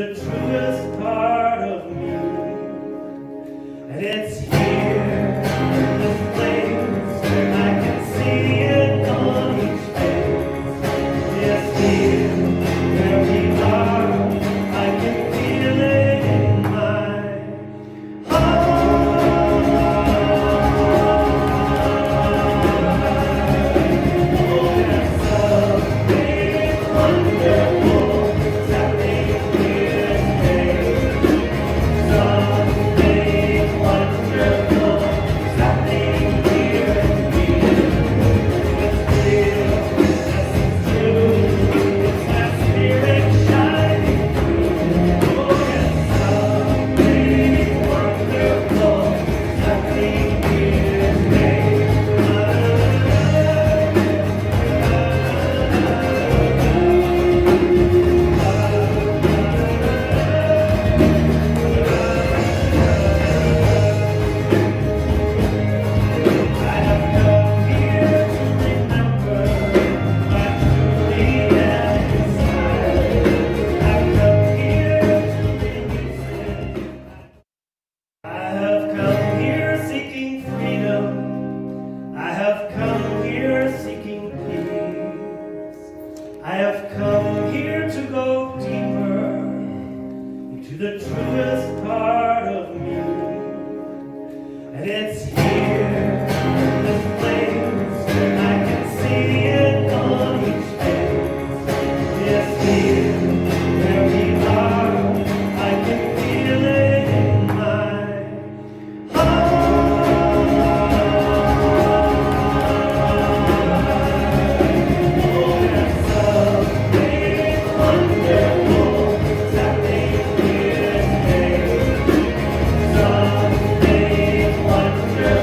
the truest part of me, and it's here, this place, I can see it on each face. It's here, where we are, I can feel it in my heart. Oh, there's something wonderful happening here today. Something wonderful happening here in me. It's real, yes it's true, it's my spirit shining through. Oh yes, something wonderful happening here today. I have come here to remember my truly am inside. I've come here to release it. I have come here seeking freedom. I have come here seeking peace. I have come here to go deeper into the truest part of me. And it's here, this place, I can see it on each face. It's here, where we are, I can feel it in my heart. Oh, there's something wonderful happening here today. Something wonderful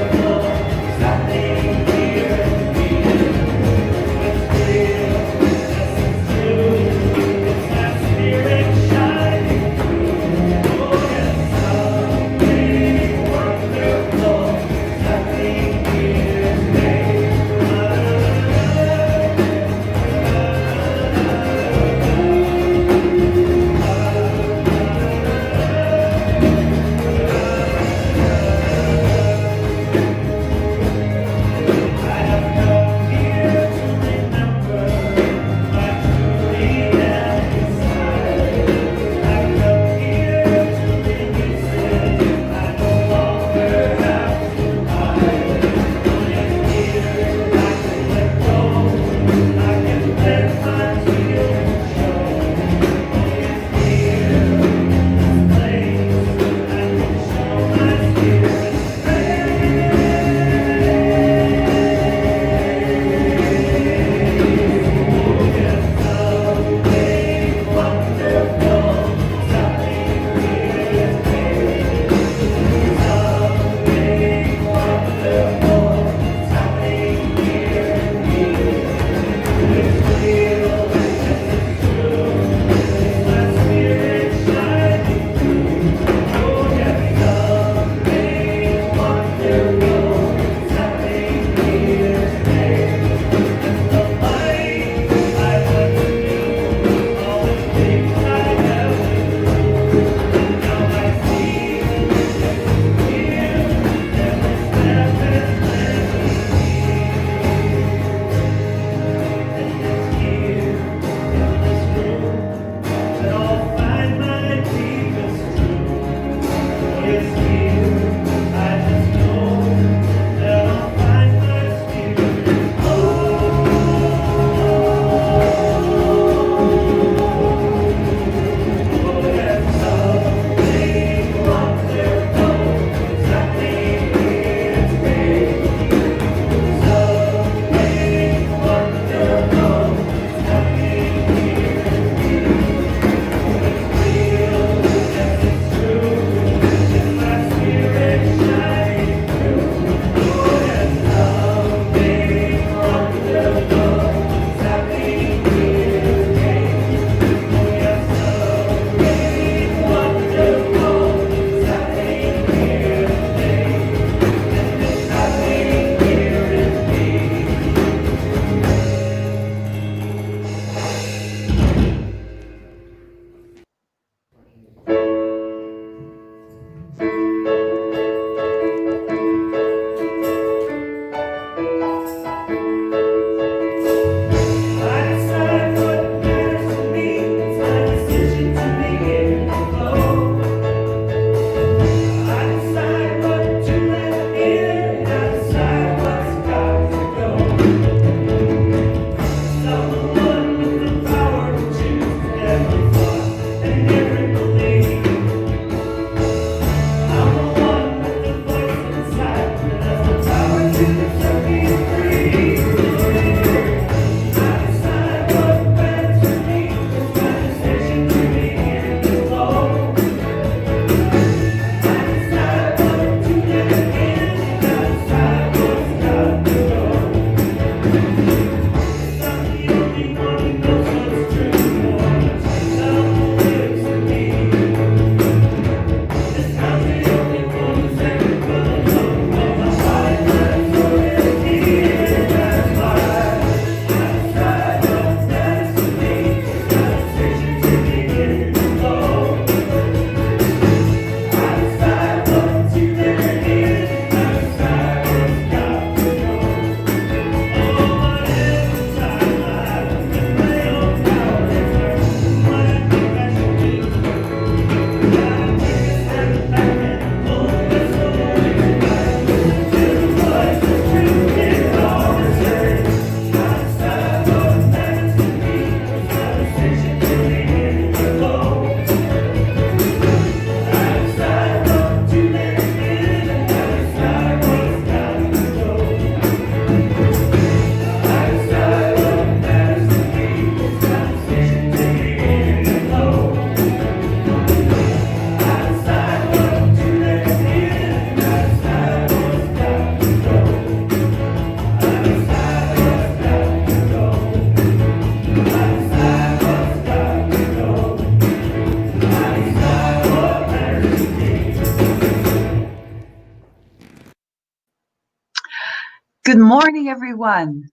Good morning, everyone.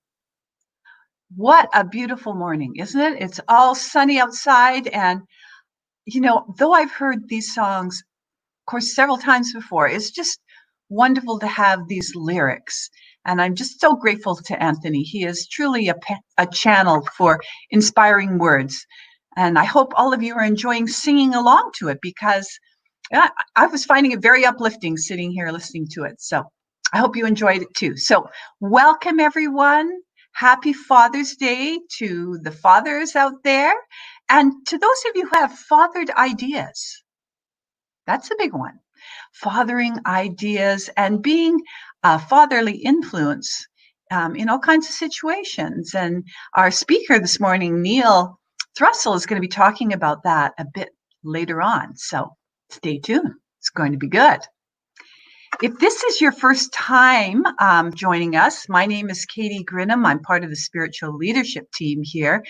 What a beautiful morning, isn't it? It's all sunny outside. And, though I've heard these songs, of course, several times before, it's just wonderful to have these lyrics. And I'm just so grateful to Anthony. He is truly a channel for inspiring words. And I hope all of you are enjoying singing along to it because I was finding it very uplifting sitting here listening to it. So I hope you enjoyed it too. So welcome, everyone. Happy Father's Day to the fathers out there. And to those of you who have fathered ideas, that's a big one. Fathering ideas and being a fatherly influence in all kinds of situations. And our speaker this morning, Neil Thrussell, is going to be talking about that a bit later on. So stay tuned. It's going to be good. If this is your first time joining us, my name is Katie Grinham. I'm part of the spiritual leadership team here,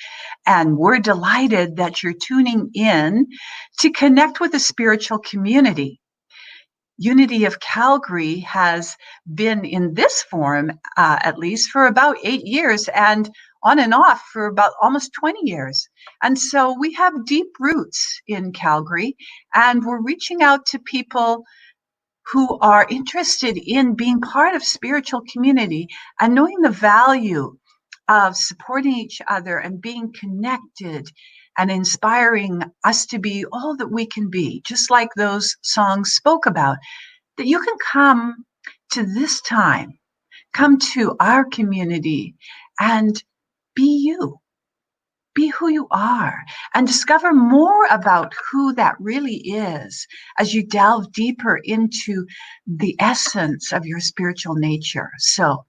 and we're delighted that you're tuning in to connect with a spiritual community. Unity of Calgary has been in this form, at least for about 8 years, and on and off for about almost 20 years. And so we have deep roots in Calgary, and we're reaching out to people who are interested in being part of spiritual community and knowing the value of supporting each other and being connected and inspiring us to be all that we can be, just like those songs spoke about, that you can come to this time, come to our community and be you. Be who you are and discover more about who that really is as you delve deeper into the essence of your spiritual nature. So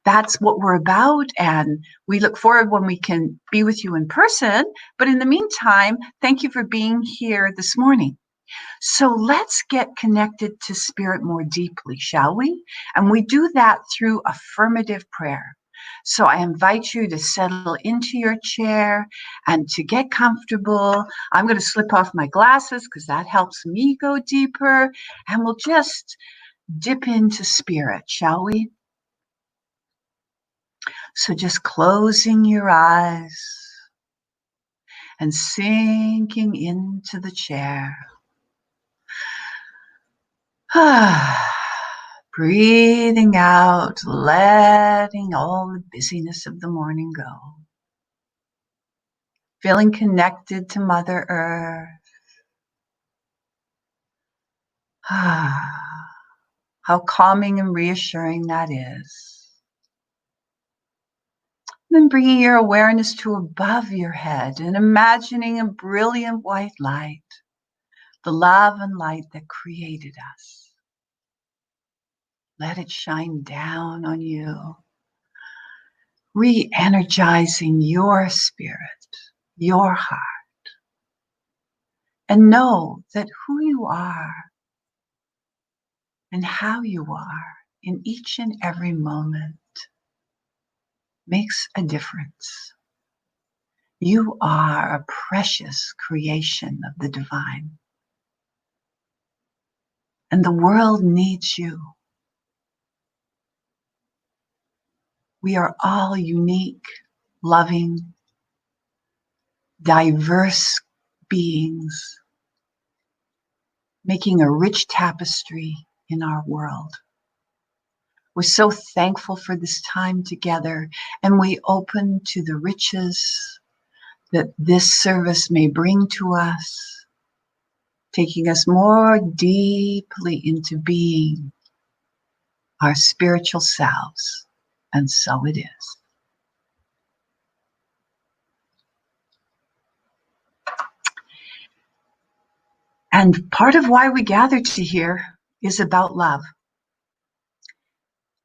that's what we're about. And we look forward when we can be with you in person. But in the meantime, thank you for being here this morning. So let's get connected to spirit more deeply, shall we? And we do that through affirmative prayer. So I invite you to settle into your chair and to get comfortable. I'm going to slip off my glasses because that helps me go deeper. And we'll just dip into spirit, shall we? So just closing your eyes and sinking into the chair. Breathing out, letting all the busyness of the morning go. Feeling connected to Mother Earth. How calming and reassuring that is. Then bringing your awareness to above your head and imagining a brilliant white light, the love and light that created us. Let it shine down on you, re-energizing your spirit, your heart. And know that who you are and how you are in each and every moment makes a difference. You are a precious creation of the divine. And the world needs you. We are all unique, loving, diverse beings, making a rich tapestry in our world. We're so thankful for this time together, and we open to the riches that this service may bring to us, taking us more deeply into being our spiritual selves. And so it is. And part of why we gathered here is about love.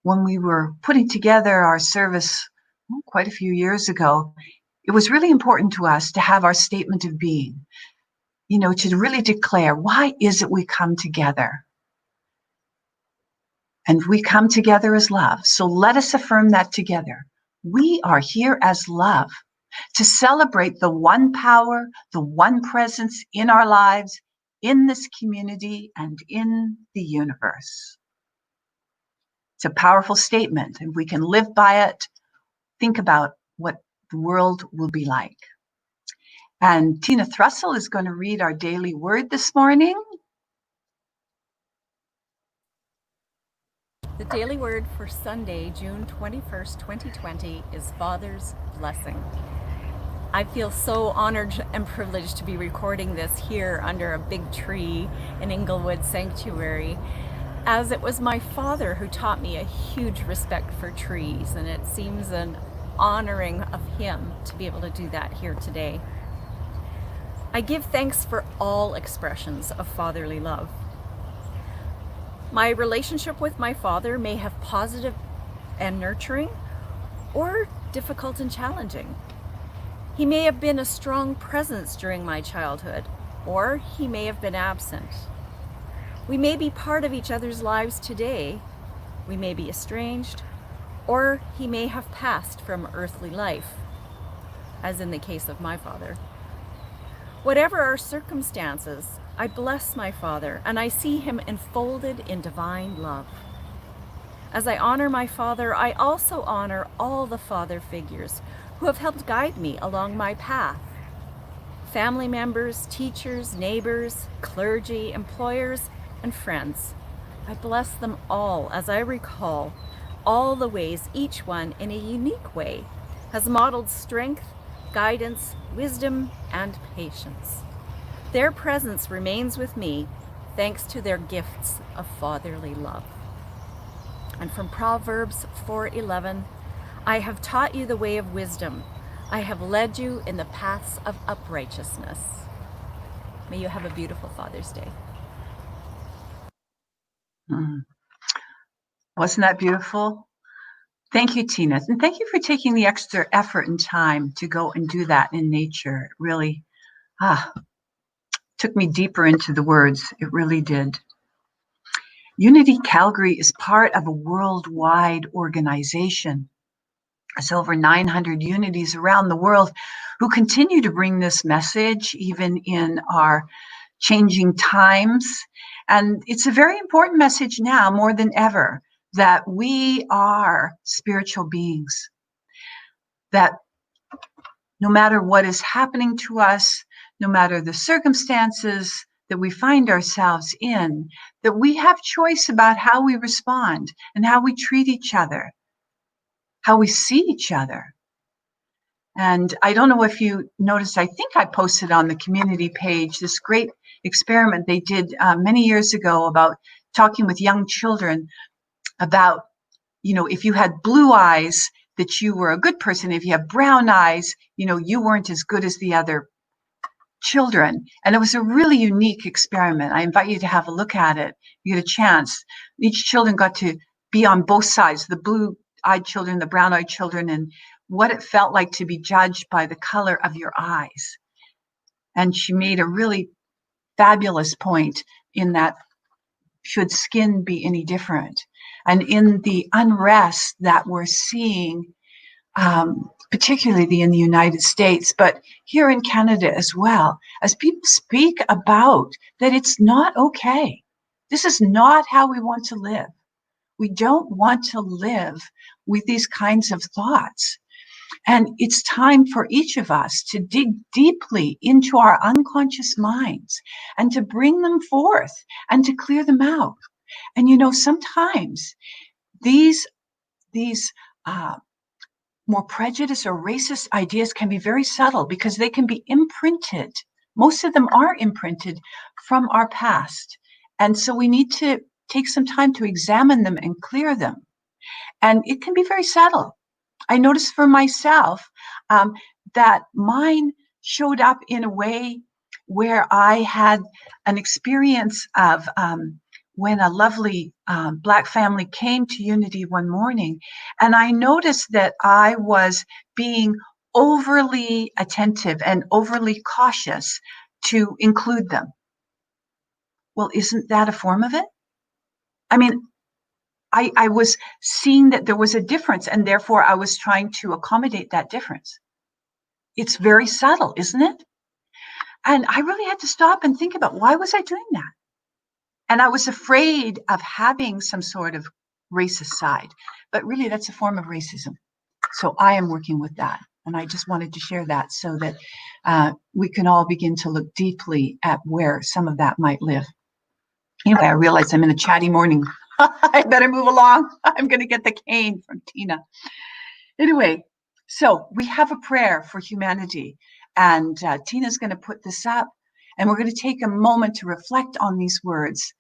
When we were putting together our service quite a few years ago, it was really important to us to have our statement of being, to really declare, why is it we come together? And we come together as love. So let us affirm that together. We are here as love to celebrate the one power, the one presence in our lives, in this community, and in the universe. It's a powerful statement. If we can live by it, think about what the world will be like. And Tina Thrussell is going to read our daily word this morning. The daily word for Sunday, June 21st, 2020 is Father's Blessing. I feel so honored and privileged to be recording this here under a big tree in Inglewood Sanctuary, as it was my father who taught me a huge respect for trees, and it seems an honoring of him to be able to do that here today. I give thanks for all expressions of fatherly love. My relationship with my father may have positive and nurturing, or difficult and challenging. He may have been a strong presence during my childhood, or he may have been absent. We may be part of each other's lives today. We may be estranged, or he may have passed from earthly life, as in the case of my father. Whatever our circumstances, I bless my father, and I see him enfolded in divine love. As I honor my father, I also honor all the father figures who have helped guide me along my path. Family members, teachers, neighbors, clergy, employers, and friends. I bless them all as I recall all the ways each one, in a unique way, has modeled strength, guidance, wisdom, and patience. Their presence remains with me thanks to their gifts of fatherly love. And from Proverbs 4:11, I have taught you the way of wisdom. I have led you in the paths of uprightness. May you have a beautiful Father's Day. Wasn't that beautiful? Thank you, Tina. And thank you for taking the extra effort and time to go and do that in nature. It really took me deeper into the words. It really did. Unity Calgary is part of a worldwide organization. There's over 900 unities around the world who continue to bring this message even in our changing times. And it's a very important message now more than ever that we are spiritual beings, that no matter what is happening to us, no matter the circumstances that we find ourselves in, that we have choice about how we respond and how we treat each other, how we see each other. And I don't know if you noticed, I think I posted on the community page this great experiment they did many years ago about talking with young children about, if you had blue eyes, that you were a good person. If you have brown eyes, you weren't as good as the other children. And it was a really unique experiment. I invite you to have a look at it. You get a chance. Each children got to be on both sides, the blue-eyed children, the brown-eyed children, and what it felt like to be judged by the color of your eyes. And she made a really fabulous point in that, should skin be any different? And in the unrest that we're seeing, particularly in the United States, but here in Canada as well, as people speak about that it's not okay. This is not how we want to live. We don't want to live with these kinds of thoughts. And it's time for each of us to dig deeply into our unconscious minds and to bring them forth and to clear them out. And sometimes these more prejudiced or racist ideas can be very subtle because they can be imprinted. Most of them are imprinted from our past. And so we need to take some time to examine them and clear them. And it can be very subtle. I noticed for myself that mine showed up in a way where I had an experience of when a lovely Black family came to Unity one morning, and I noticed that I was being overly attentive and overly cautious to include them. Well, isn't that a form of it? I mean, I was seeing that there was a difference, and therefore I was trying to accommodate that difference. It's very subtle, isn't it? And I really had to stop and think about, why was I doing that? And I was afraid of having some sort of race aside. But really, that's a form of racism. So I am working with that. And I just wanted to share that so that we can all begin to look deeply at where some of that might live. Anyway, I realize I'm in a chatty morning. I better move along. I'm going to get the cane from Tina. Anyway, so we have a prayer for humanity. And Tina's going to put this up. And we're going to take a moment to reflect on these words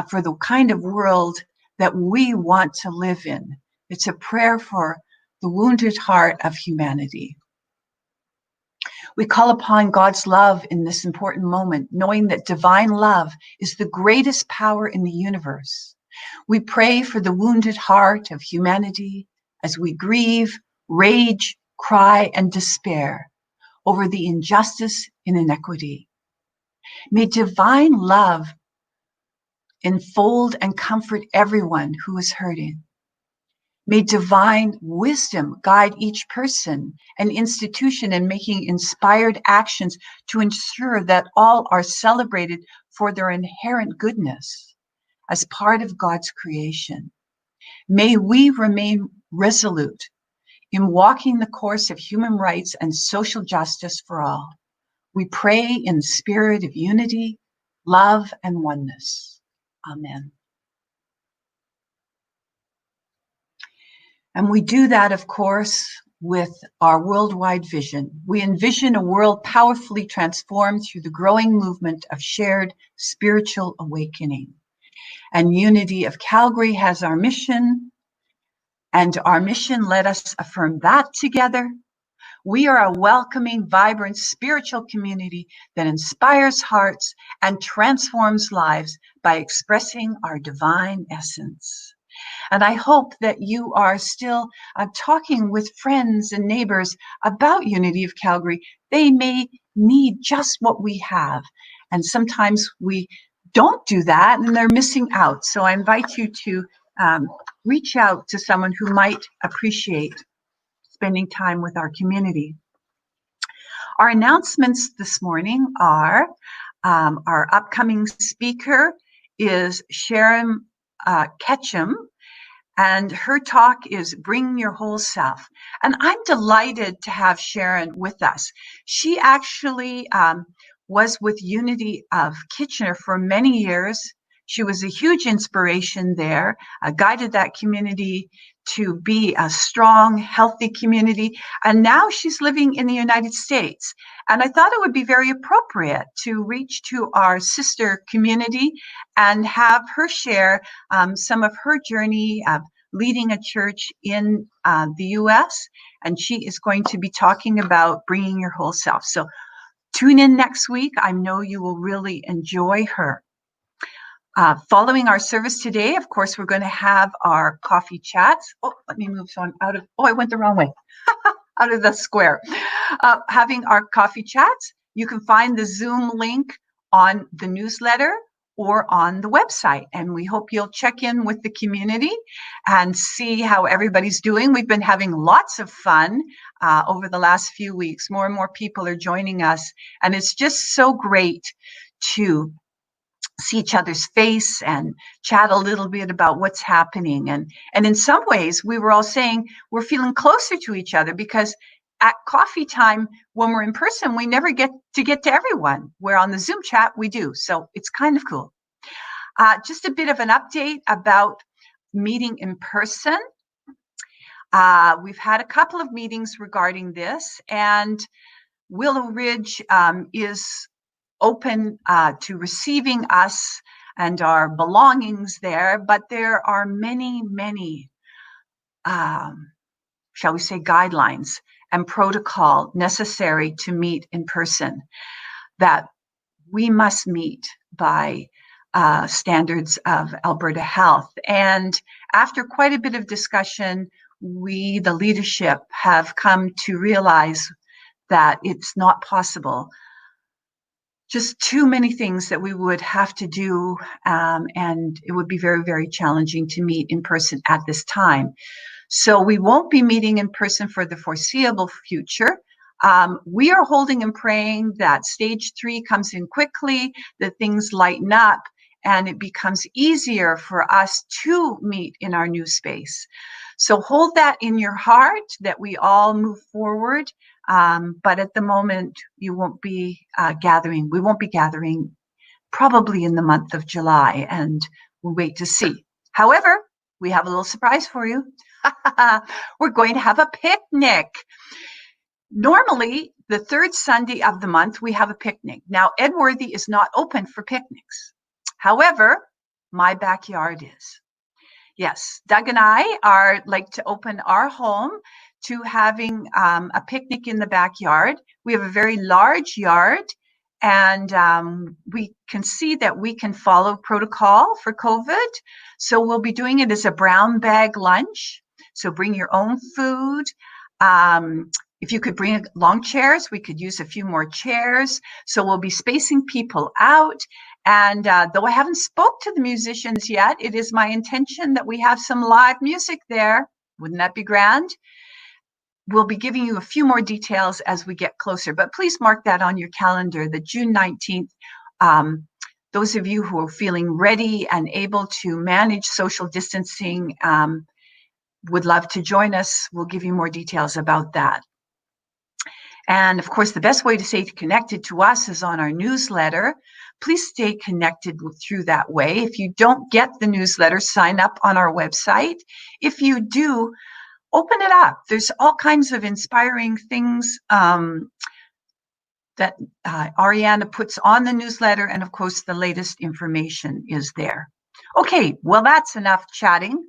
for the kind of world that we want to live in. It's a prayer for the wounded heart of humanity. We call upon God's love in this important moment, knowing that divine love is the greatest power in the universe. We pray for the wounded heart of humanity as we grieve, rage, cry, and despair over the injustice and inequity. May divine love enfold and comfort everyone who is hurting. May divine wisdom guide each person and institution in making inspired actions to ensure that all are celebrated for their inherent goodness as part of God's creation. May we remain resolute in walking the course of human rights and social justice for all. We pray in the spirit of unity, love, and oneness. Amen. And we do that, of course, with our worldwide vision. We envision a world powerfully transformed through the growing movement of shared spiritual awakening. And Unity of Calgary has our mission, and our mission, let us affirm that together. We are a welcoming, vibrant, spiritual community that inspires hearts and transforms lives by expressing our divine essence. And I hope that you are still talking with friends and neighbors about Unity of Calgary. They may need just what we have. And sometimes we don't do that and they're missing out. So I invite you to reach out to someone who might appreciate spending time with our community. Our announcements this morning are our upcoming speaker is Sharon Ketchum, and her talk is Bring Your Whole Self. And I'm delighted to have Sharon with us. She actually was with Unity of Kitchener for many years. She was a huge inspiration there, guided that community to be a strong, healthy community. And now she's living in the United States. And I thought it would be very appropriate to reach to our sister community and have her share some of her journey of leading a church in the US. And she is going to be talking about bringing your whole self. So tune in next week. I know you will really enjoy her. Following our service today, of course, we're going to have our coffee chats. Oh, let me move so I'm out of, I went the wrong way, out of the square. Having our coffee chats, you can find the Zoom link on the newsletter or on the website. And we hope you'll check in with the community and see how everybody's doing. We've been having lots of fun over the last few weeks. More and more people are joining us. And it's just so great to see each other's face and chat a little bit about what's happening. And in some ways, we were all saying we're feeling closer to each other because at coffee time, when we're in person, we never get to everyone. Where on the Zoom chat, we do. So it's kind of cool. Just a bit of an update about meeting in person. We've had a couple of meetings regarding this, and Willow Ridge is open to receiving us and our belongings there, but there are many, many, shall we say, guidelines and protocol necessary to meet in person that we must meet by standards of Alberta Health. And after quite a bit of discussion, we, the leadership, have come to realize that it's not possible. Just too many things that we would have to do, and it would be very, very challenging to meet in person at this time. So we won't be meeting in person for the foreseeable future. We are holding and praying that stage 3 comes in quickly, that things lighten up, and it becomes easier for us to meet in our new space. So hold that in your heart that we all move forward. But at the moment, you won't be gathering. We won't be gathering probably in the month of July, and we'll wait to see. However, we have a little surprise for you. We're going to have a picnic. Normally, the third Sunday of the month, we have a picnic. Now, Edworthy is not open for picnics. However, my backyard is. Yes, Doug and I are like to open our home to having a picnic in the backyard. We have a very large yard, and we can see that we can follow protocol for COVID. So we'll be doing it as a brown bag lunch. So bring your own food. If you could bring long chairs, we could use a few more chairs. So we'll be spacing people out. And though I haven't spoke to the musicians yet, it is my intention that we have some live music there. Wouldn't that be grand? We'll be giving you a few more details as we get closer, but please mark that on your calendar, the June 19th. Those of you who are feeling ready and able to manage social distancing would love to join us. We'll give you more details about that. And of course, the best way to stay connected to us is on our newsletter. Please stay connected through that way. If you don't get the newsletter, sign up on our website. If you do, open it up. There's all kinds of inspiring things that Ariana puts on the newsletter. And of course, the latest information is there. Okay, well, that's enough chatting.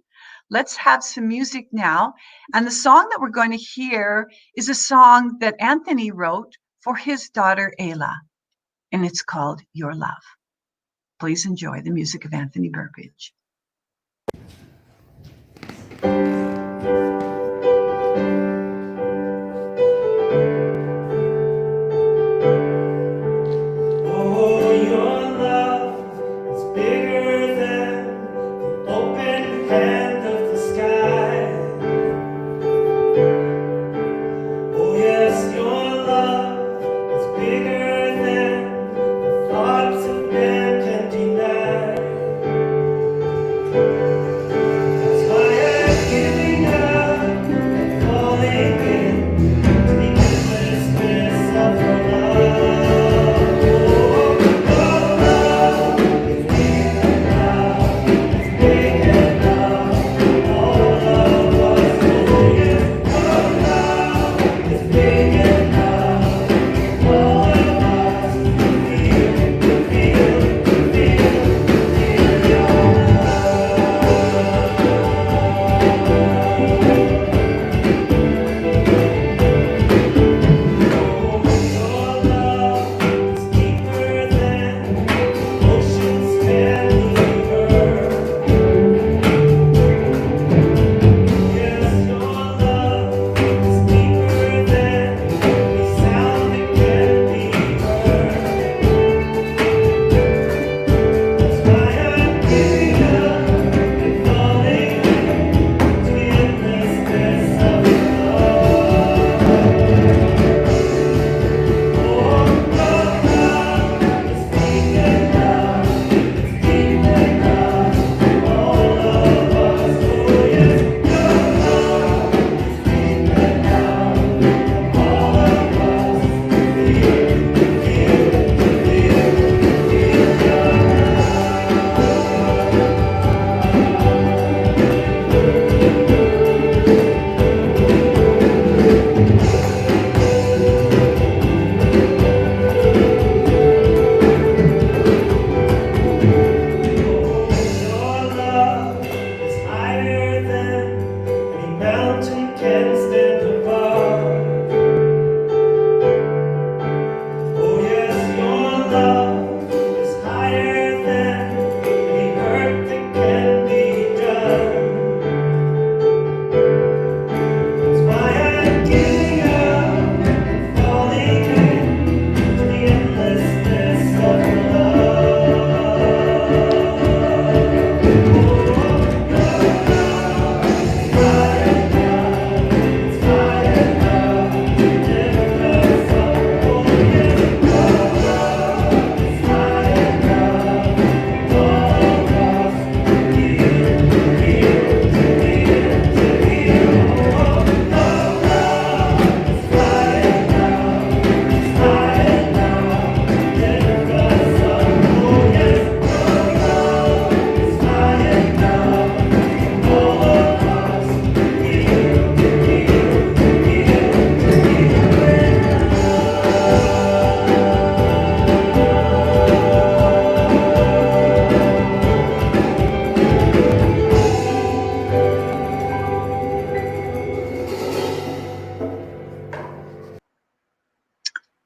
Let's have some music now. And the song that we're going to hear is a song that Anthony wrote for his daughter, Ayla, and it's called Your Love. Please enjoy the music of Anthony Burbidge. Oh, your love is bigger than the open hand of the sky. Oh, yes, your love is bigger than the thoughts of man can deny.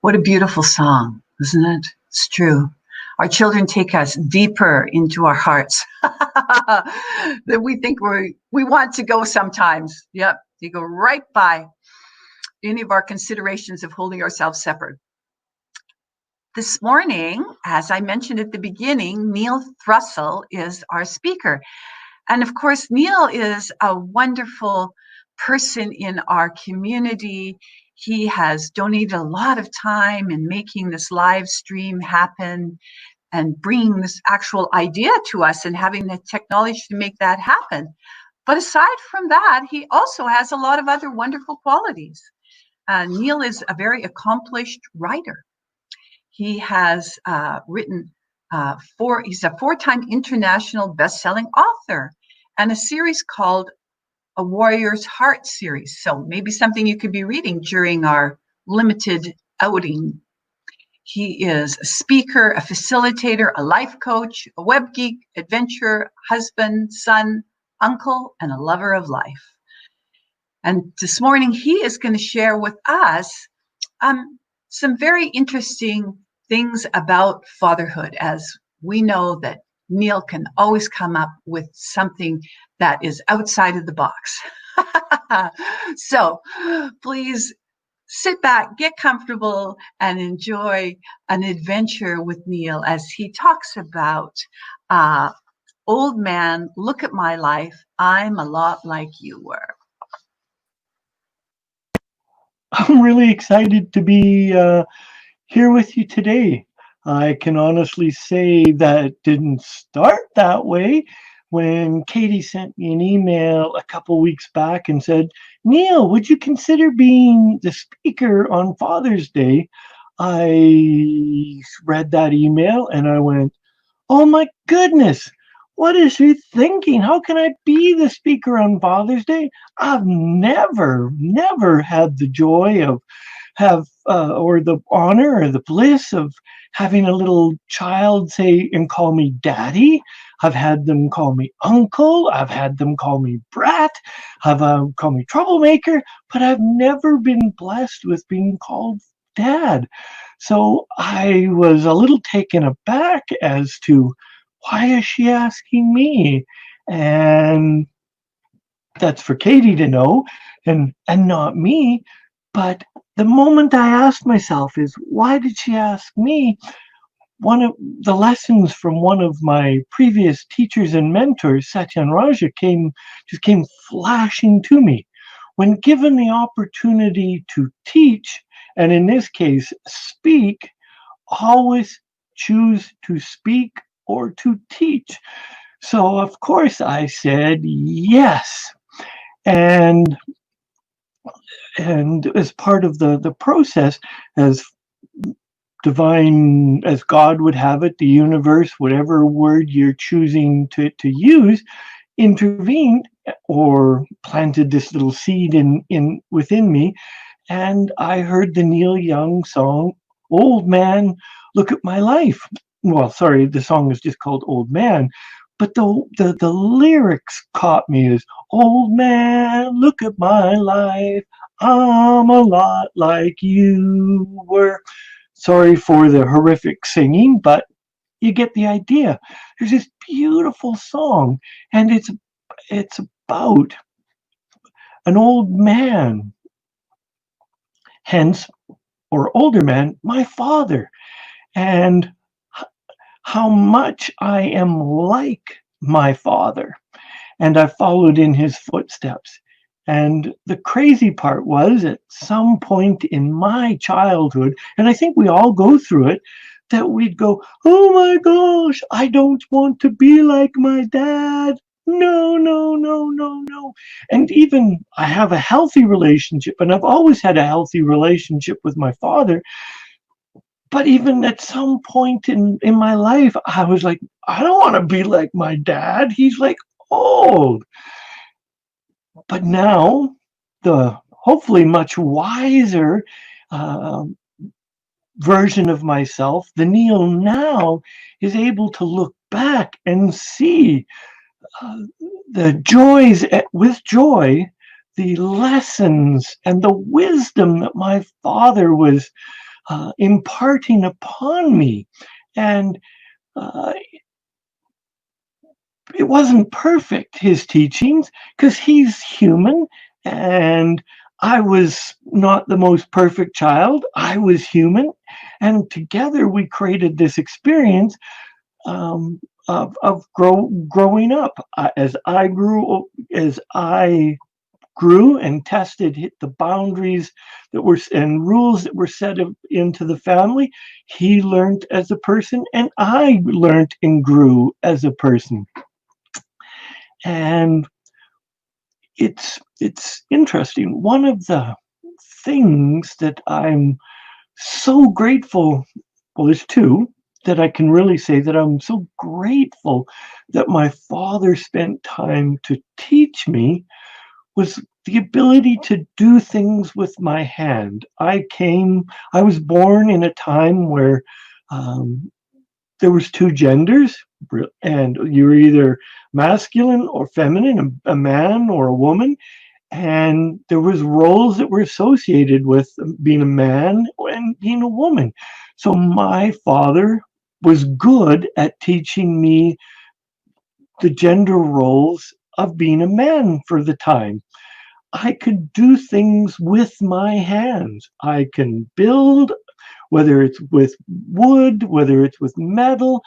What a beautiful song, isn't it? It's true. Our children take us deeper into our hearts than we think we want to go sometimes. Yep, they go right by any of our considerations of holding ourselves separate. This morning, as I mentioned at the beginning, Neil Thrussell is our speaker. And of course, Neil is a wonderful person in our community. He has donated a lot of time in making this live stream happen and bringing this actual idea to us and having the technology to make that happen. But aside from that, he also has a lot of other wonderful qualities. Neil is a very accomplished writer. He has written he's a 4-time international best-selling author and a series called A Warrior's Heart series. So maybe something you could be reading during our limited outing. He is a speaker, a facilitator, a life coach, a web geek, adventurer, husband, son, uncle, and a lover of life. And this morning, he is going to share with us some very interesting things about fatherhood, as we know that Neil can always come up with something that is outside of the box. So please sit back, get comfortable, and enjoy an adventure with Neil as he talks about old man, look at my life. I'm a lot like you were. I'm really excited to be here with you today. I can honestly say that it didn't start that way when Katie sent me an email a couple weeks back and said, Neil, would you consider being the speaker on Father's Day? I read that email and I went, oh my goodness, what is she thinking? How can I be the speaker on Father's Day? I've never had the joy of or the honor or the bliss of having a little child say and call me daddy. I've had them call me uncle. I've had them call me brat. I've call me troublemaker, but I've never been blessed with being called dad. So I was a little taken aback as to why is she asking me? And that's for Katie to know and not me. But the moment I asked myself is, why did she ask me? One of the lessons from one of my previous teachers and mentors, Satyan Raja, came flashing to me. When given the opportunity to teach, and in this case, speak, always choose to speak or to teach. So of course I said yes. And as part of the process, as divine, as God would have it, the universe, whatever word you're choosing to use, intervened or planted this little seed in within me. And I heard the Neil Young song, Old Man, Look at My Life. Well, sorry, the song is just called Old Man, but the lyrics caught me as, old man, look at my life. I'm a lot like you were. Sorry for the horrific singing, but you get the idea. There's this beautiful song, and it's about an old man, hence, or older man, my father, and how much I am like my father. And I followed in his footsteps. And the crazy part was, at some point in my childhood, and I think we all go through it, that we'd go, oh my gosh, I don't want to be like my dad. No, no, no, no, no. And even I have a healthy relationship, and I've always had a healthy relationship with my father. But even at some point in my life, I was like, I don't want to be like my dad. He's like old. But now, the hopefully much wiser version of myself, the Neil now, is able to look back and see the joys with joy, the lessons and the wisdom that my father was imparting upon me. And uh, it wasn't perfect, his teachings, because he's human, and I was not the most perfect child. I was human, and together we created this experience of growing up. As I grew and tested hit the boundaries that were and rules that were set into the family, he learned as a person, and I learned and grew as a person. And it's interesting. One of the things that I'm so grateful, well, there's two that I can really say that I'm so grateful that my father spent time to teach me, was the ability to do things with my hand. I was born in a time where um, there was two genders, and you were either masculine or feminine, a man or a woman, and there was roles that were associated with being a man and being a woman. So my father was good at teaching me the gender roles of being a man for the time. I could do things with my hands. I can build, whether it's with wood, whether it's with metal.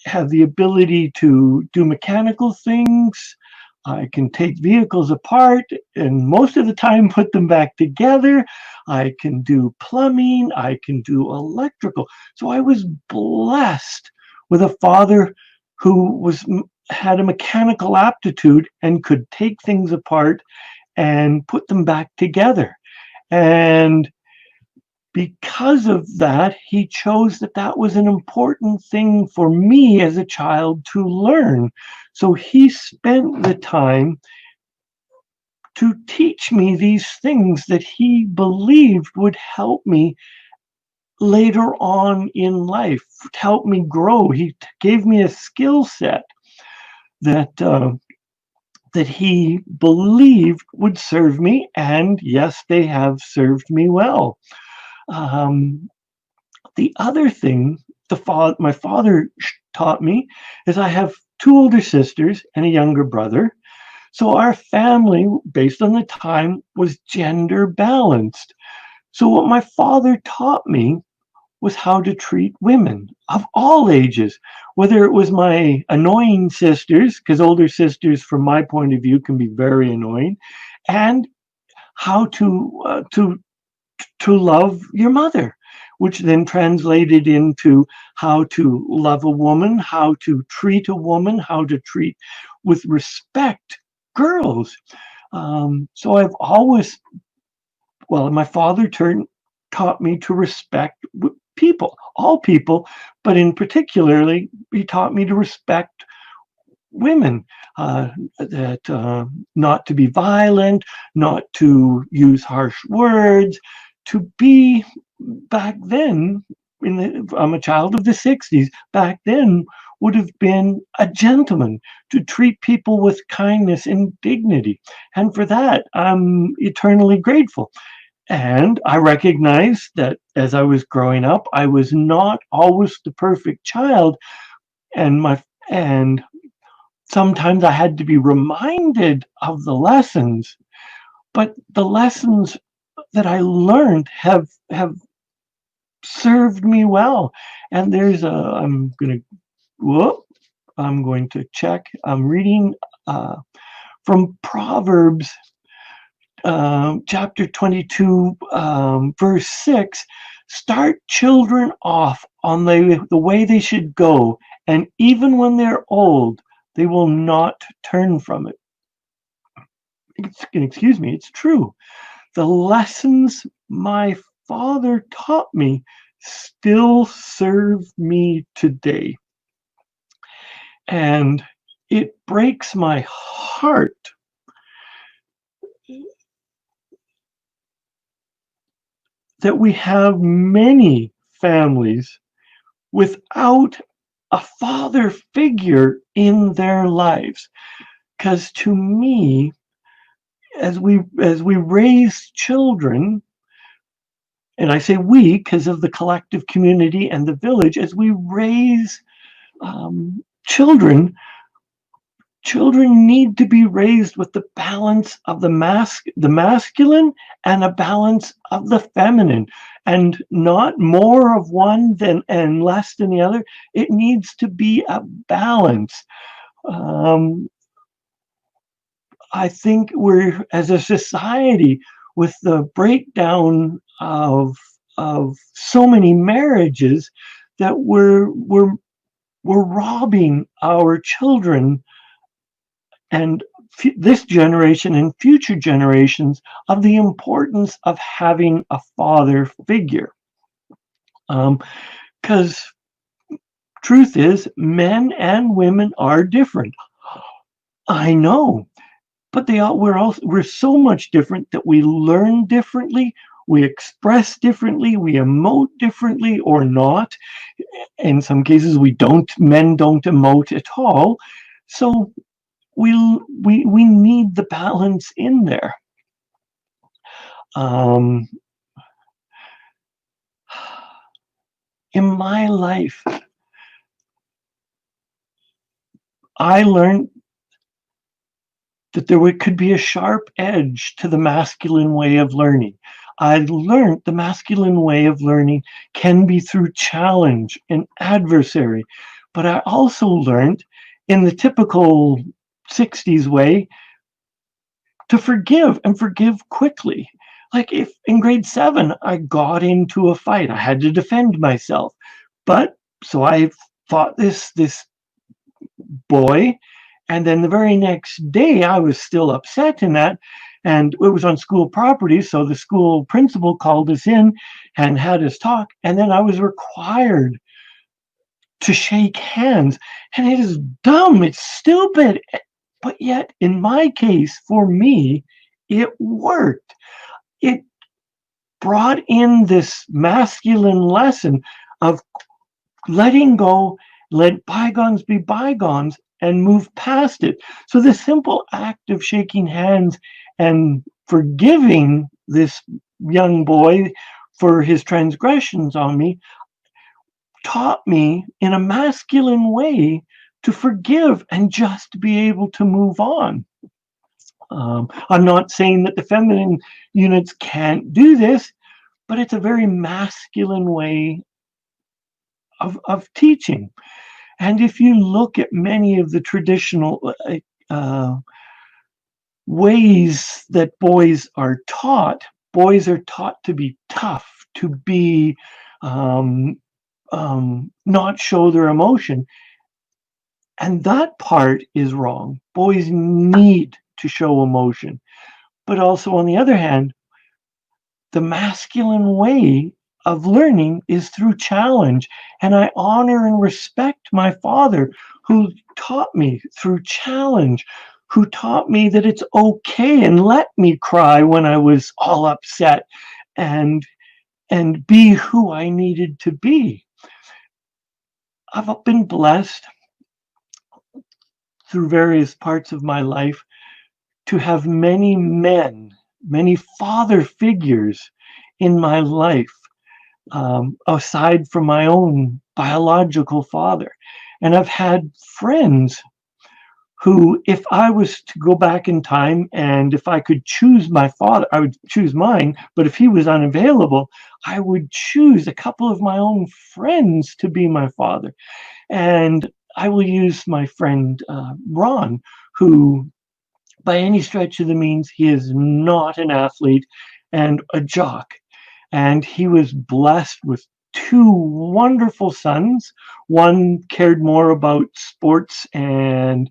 Have the ability to do mechanical things. I can take vehicles apart and most of the time put them back together. I can do plumbing. I can do electrical. So I was blessed with a father who had a mechanical aptitude and could take things apart and put them back together. And because of that, he chose that was an important thing for me as a child to learn. So he spent the time to teach me these things that he believed would help me later on in life, help me grow. He gave me a skill set that he believed would serve me, and yes, they have served me well. Um, the other thing my father taught me is I have two older sisters and a younger brother. So our family, based on the time, was gender balanced. So what my father taught me was how to treat women of all ages, whether it was my annoying sisters, because older sisters, from my point of view, can be very annoying, and how to love your mother, which then translated into how to love a woman, how to treat a woman, how to treat with respect girls. So I've always, well, my father taught me to respect people, all people, but in particularly, he taught me to respect women, that not to be violent, not to use harsh words, to be back then. I'm a child of the '60s. Back then, would have been a gentleman, to treat people with kindness and dignity, and for that, I'm eternally grateful. And I recognized that as I was growing up, I was not always the perfect child, and and sometimes I had to be reminded of the lessons, but the lessons that I learned have served me well. And I'm going to check. I'm reading from Proverbs chapter 22, verse 6. Start children off on the way they should go, and even when they're old, they will not turn from it. Excuse me, it's true. The lessons my father taught me still serve me today. And it breaks my heart that we have many families without a father figure in their lives. Because to me, as we raise children, and I say we because of the collective community and the village, as we raise children. Children need to be raised with the balance of the masculine and a balance of the feminine, and not more of one than and less than the other. It needs to be a balance. Um, I think we're, as a society, with the breakdown of so many marriages, that we're robbing our children and this generation and future generations of the importance of having a father figure. Because truth is, men and women are different. I know, but we're so much different that we learn differently, we express differently, we emote differently or not. In some cases, men don't emote at all. So we need the balance in there. In my life, I learned that could be a sharp edge to the masculine way of learning. I learned the masculine way of learning can be through challenge and adversary, but I also learned, in the typical 60s way, to forgive and forgive quickly. Like, if in grade 7 I got into a fight, I had to defend myself. But so I fought this boy, and then the very next day I was still upset in that, and it was on school property, so the school principal called us in and had us talk, and then I was required to shake hands. And it is dumb, it's stupid, but yet in my case, for me, it worked. It brought in this masculine lesson of letting go, let bygones be bygones, and move past it. So the simple act of shaking hands and forgiving this young boy for his transgressions on me taught me in a masculine way to forgive and just be able to move on. I'm not saying that the feminine units can't do this, but it's a very masculine way of teaching. And if you look at many of the traditional ways that boys are taught to be tough, to be not show their emotion. And that part is wrong. Boys need to show emotion. But also, on the other hand, the masculine way of learning is through challenge. And I honor and respect my father, who taught me through challenge, who taught me that it's okay and let me cry when I was all upset, and be who I needed to be. I've been blessed through various parts of my life to have many men, many father figures in my life, aside from my own biological father. And I've had friends who, if I was to go back in time and if I could choose my father, I would choose mine. But if he was unavailable, I would choose a couple of my own friends to be my father. And I will use my friend Ron, who, by any stretch of the means, he is not an athlete and a jock. And he was blessed with two wonderful sons. One cared more about sports and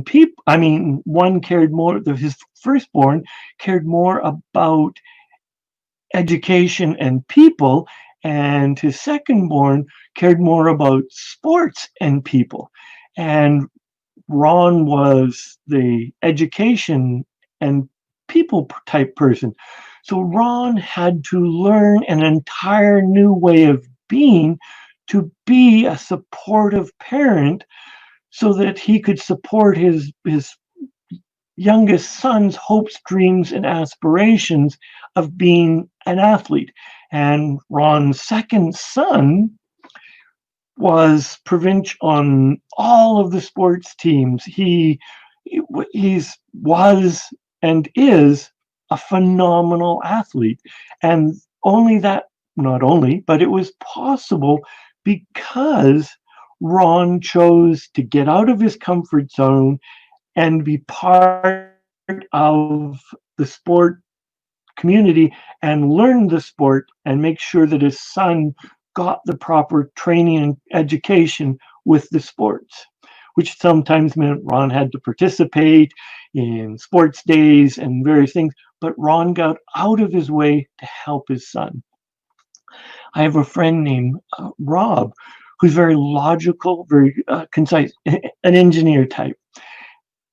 people. I mean, one cared more, his firstborn cared more about education and people, and his secondborn cared more about sports and people. And Ron was the education and people type person. So Ron had to learn an entire new way of being to be a supportive parent, so that he could support his youngest son's hopes, dreams, and aspirations of being an athlete. And Ron's second son was provincial on all of the sports teams. He's was and is a phenomenal athlete. And only that, not only, but it was possible because Ron chose to get out of his comfort zone and be part of the sport community and learn the sport and make sure that his son got the proper training and education with the sports, which sometimes meant Ron had to participate in sports days and various things, but Ron got out of his way to help his son. I have a friend named Rob, who's very logical, very concise, an engineer type.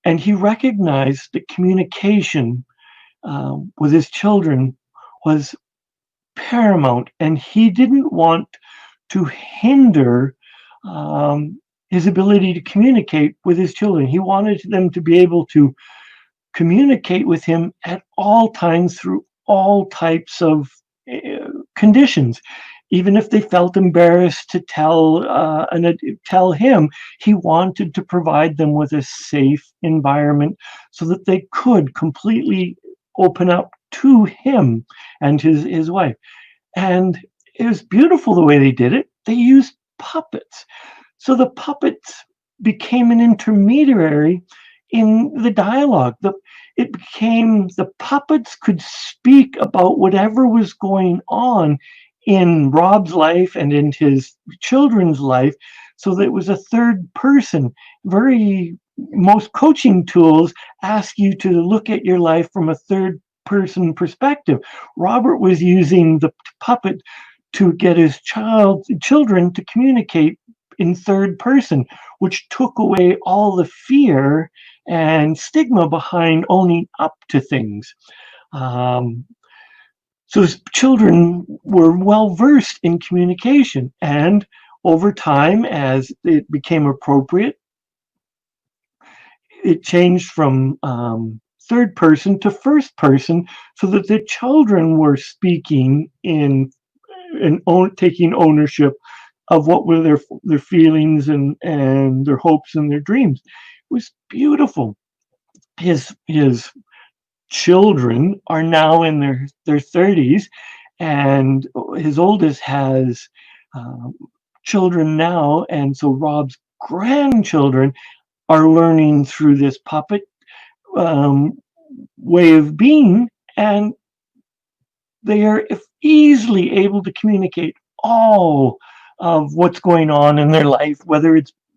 And he recognized that communication with his children was paramount, and he didn't want to hinder his ability to communicate with his children. He wanted them to be able to communicate with him at all times through all types of conditions. Even if they felt embarrassed to tell him, he wanted to provide them with a safe environment so that they could completely open up to him and his wife. And it was beautiful the way they did it. They used puppets. So the puppets became an intermediary in the dialogue. It became the puppets could speak about whatever was going on in Rob's life and in his children's life, so that it was a third person. Most coaching tools ask you to look at your life from a third person perspective. Robert was using the puppet to get his children to communicate in third person, which took away all the fear and stigma behind owning up to things. So his children were well versed in communication, and over time, as it became appropriate, it changed from third person to first person, so that the children were speaking and taking ownership of what were their feelings and their hopes and their dreams. It was beautiful. His children are now in their 30s, and his oldest has children now, and so Rob's grandchildren are learning through this puppet way of being, and they are easily able to communicate all of what's going on in their life,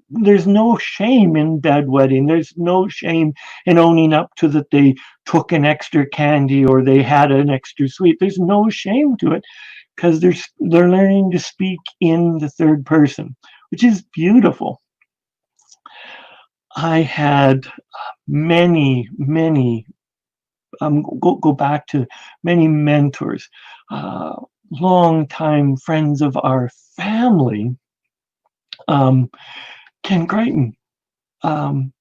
there's no shame in bedwetting. There's no shame in owning up to that they took an extra candy or they had an extra sweet. There's no shame to it, because they're learning to speak in the third person, which is beautiful. I had many go back to many mentors, longtime friends of our family. Ken Crichton. Our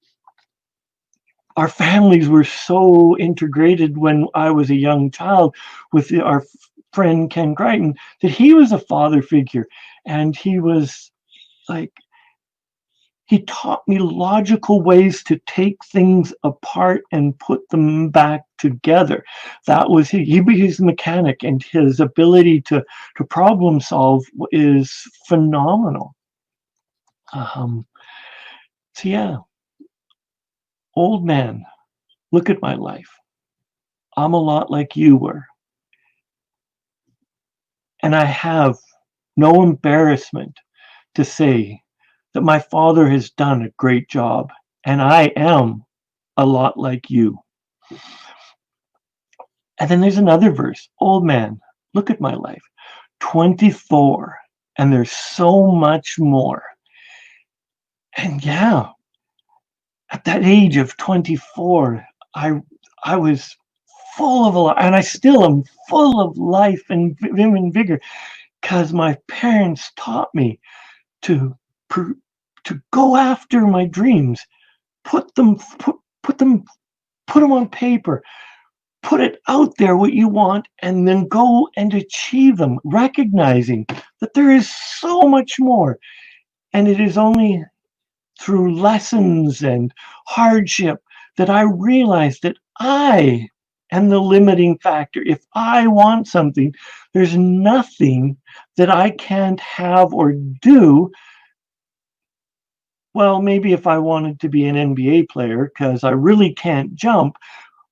families were so integrated when I was a young child with our friend Ken Crichton that he was a father figure, and he was like, he taught me logical ways to take things apart and put them back together. That was he's a mechanic, and his ability to problem solve is phenomenal. So yeah, old man, look at my life. I'm a lot like you were. And I have no embarrassment to say that my father has done a great job, and I am a lot like you. And then there's another verse. Old man, look at my life. 24, and there's so much more. And yeah, at that age of 24, I was full of a lot, and I still am full of life and vim and vigor, because my parents taught me to go after my dreams, put them on paper, put it out there what you want and then go and achieve them, recognizing that there is so much more. And it is only through lessons and hardship that I realize that I am the limiting factor. If I want something, there's nothing that I can't have or do. Well, maybe if I wanted to be an NBA player, because I really can't jump,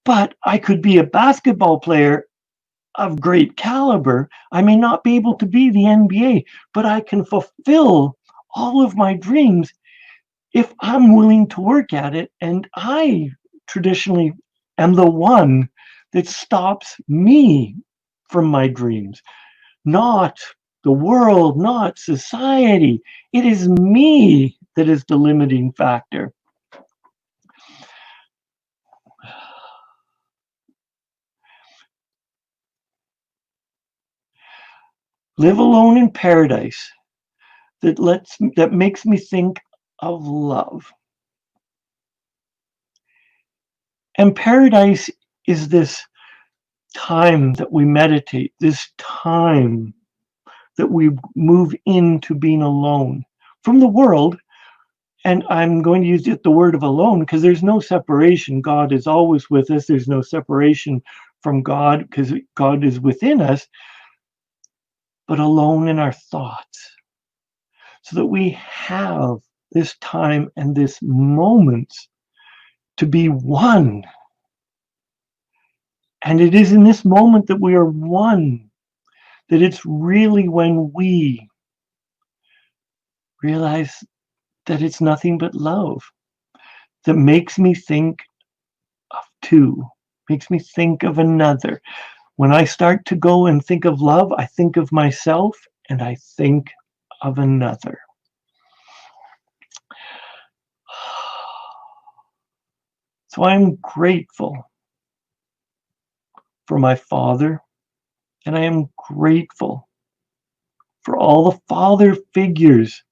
but I could be a basketball player of great caliber. I may not be able to be the NBA, but I can fulfill all of my dreams if I'm willing to work at it. And I traditionally am the one that stops me from my dreams, not the world, not society. It is me that is the limiting factor. Live alone in paradise that makes me think of love. And paradise is this time that we meditate, this time that we move into being alone from the world. And I'm going to use the word of alone because there's no separation. God is always with us. There's no separation from God because God is within us, but alone in our thoughts. So that we have this time and this moment to be one. And it is in this moment that we are one, that it's really when we realize that it's nothing but love that makes me think of two, makes me think of another. When I start to go and think of love, I think of myself and I think of another. So I'm grateful for my father, and I am grateful for all the father figures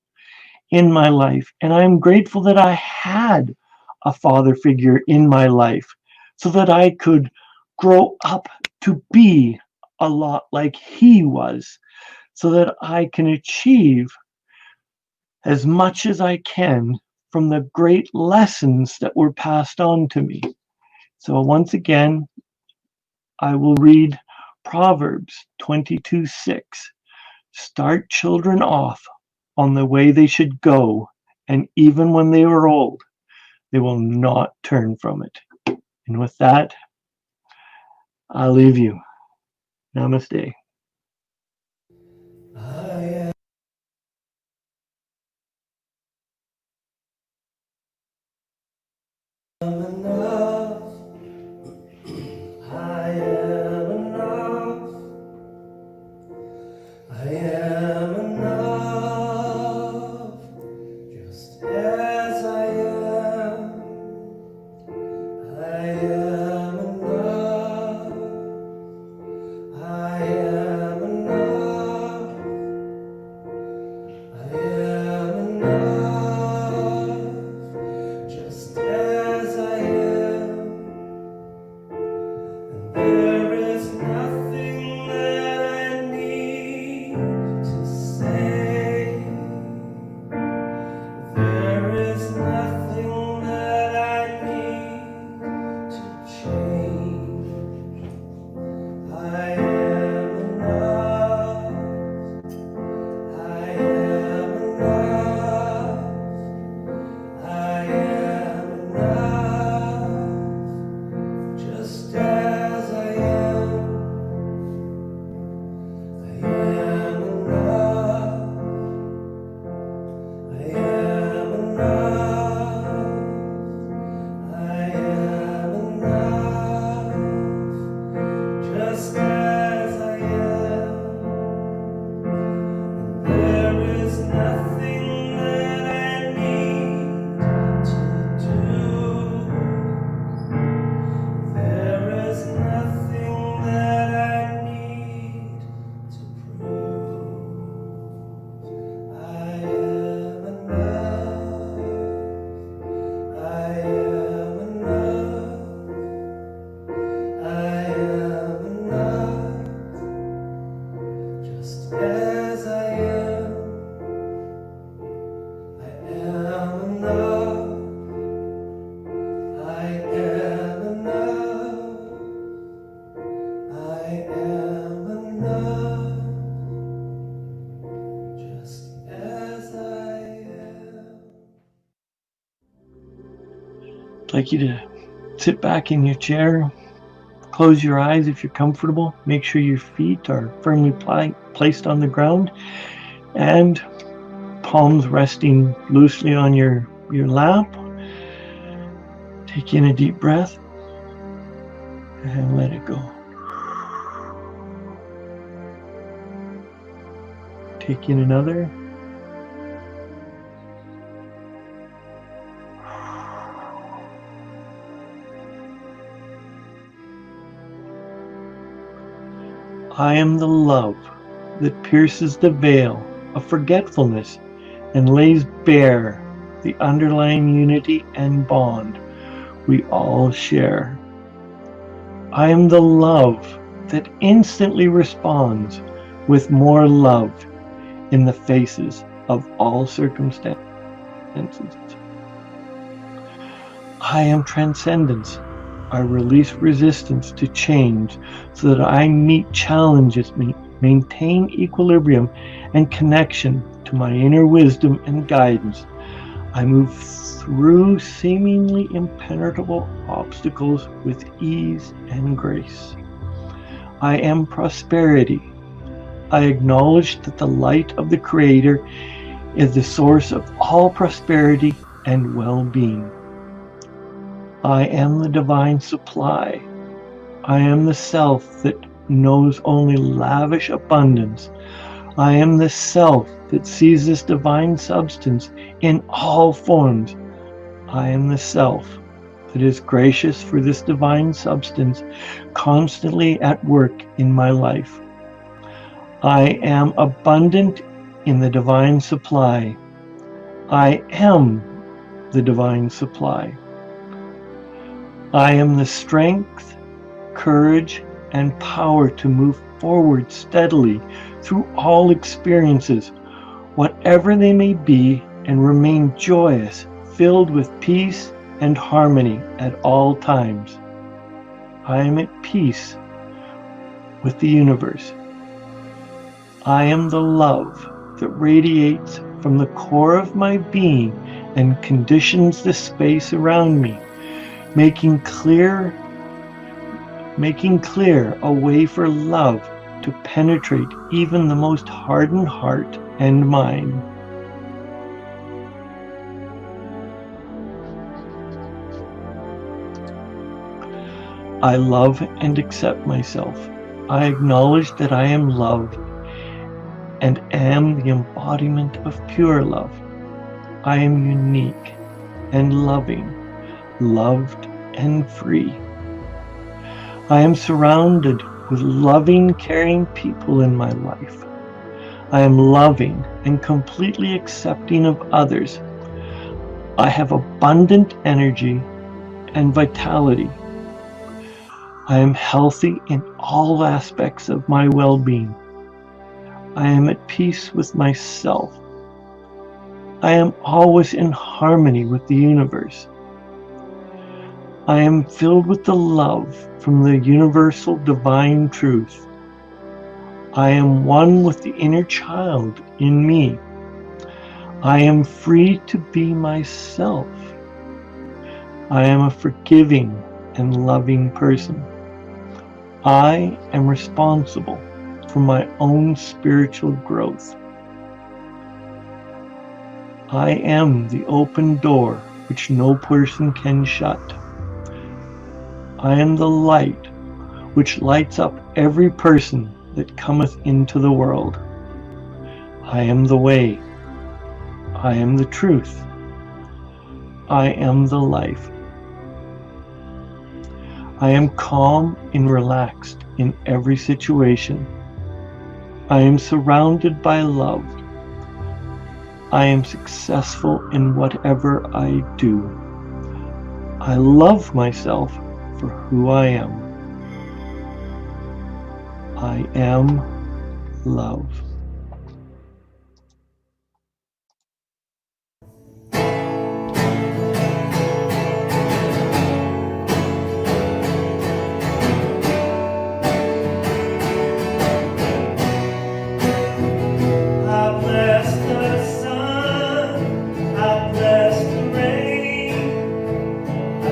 in my life. And I'm grateful that I had a father figure in my life so that I could grow up to be a lot like he was, so that I can achieve as much as I can from the great lessons that were passed on to me. So once again, I will read Proverbs 22:6. Start children off on the way they should go, and even when they are old, they will not turn from it. And with that, I'll leave you. Namaste. I am enough. I am enough. I am enough. Just as I am. I am enough. I am enough. I am enough. Just as I am. I'd like you to sit back in your chair, close your eyes if you're comfortable, make sure your feet are firmly placed on the ground, and palms resting loosely on your lap. Take in a deep breath and let it go. Take in another. I am the love that pierces the veil of forgetfulness and lays bare the underlying unity and bond we all share. I am the love that instantly responds with more love in the faces of all circumstances. I am transcendence. I release resistance to change so that I meet challenges, maintain equilibrium and connection to my inner wisdom and guidance. I move through seemingly impenetrable obstacles with ease and grace. I am prosperity. I acknowledge that the light of the Creator is the source of all prosperity and well-being. I am the divine supply. I am the self that knows only lavish abundance. I am the self that sees this divine substance in all forms. I am the self that is gracious for this divine substance constantly at work in my life. I am abundant in the divine supply. I am the divine supply. I am the strength, courage, and power to move forward steadily through all experiences, whatever they may be, and remain joyous, filled with peace and harmony at all times. I am at peace with the universe. I am the love that radiates from the core of my being and conditions the space around me, making clear a way for love to penetrate even the most hardened heart and mind. I love and accept myself. I acknowledge that I am love and am the embodiment of pure love. I am unique and loving, loved and free. I am surrounded with loving, caring people in my life. I am loving and completely accepting of others. I have abundant energy and vitality. I am healthy in all aspects of my well-being. I am at peace with myself. I am always in harmony with the universe. I am filled with the love from the universal divine truth. I am one with the inner child in me. I am free to be myself. I am a forgiving and loving person. I am responsible for my own spiritual growth. I am the open door which no person can shut. I am the light which lights up every person that cometh into the world. I am the way. I am the truth. I am the life. I am calm and relaxed in every situation. I am surrounded by love. I am successful in whatever I do. I love myself for who I am. I am love. I bless the sun, I bless the rain, I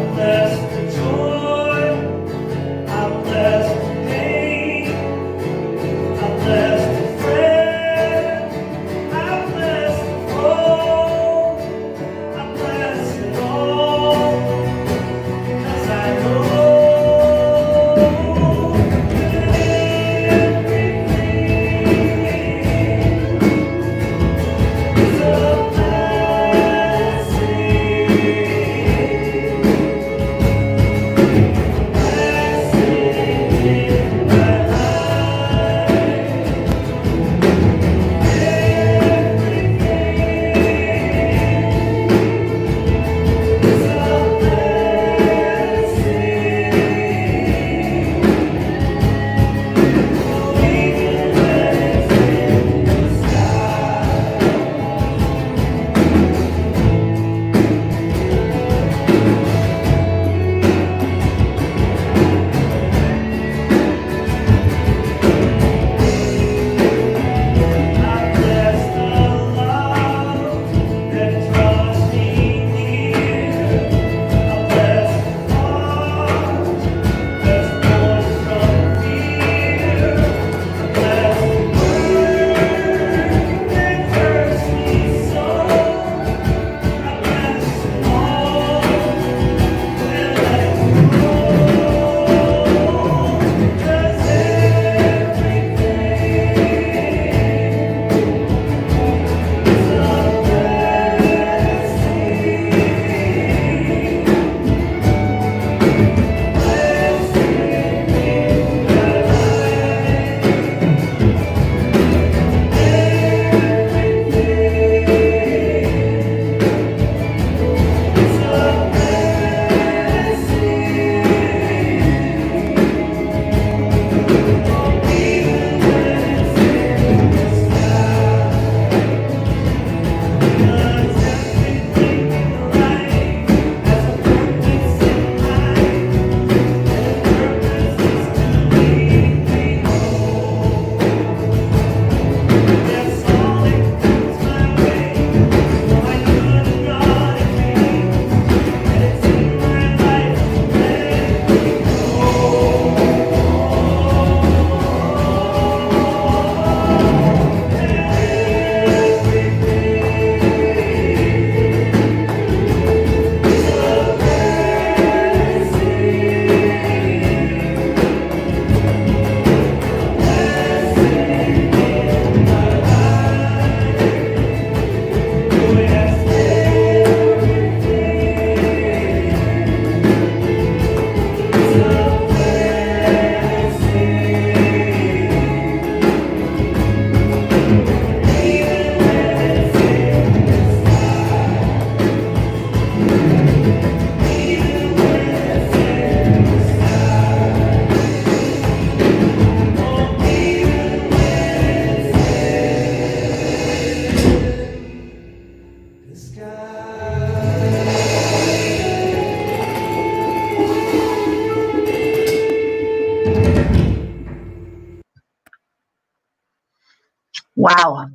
Wow.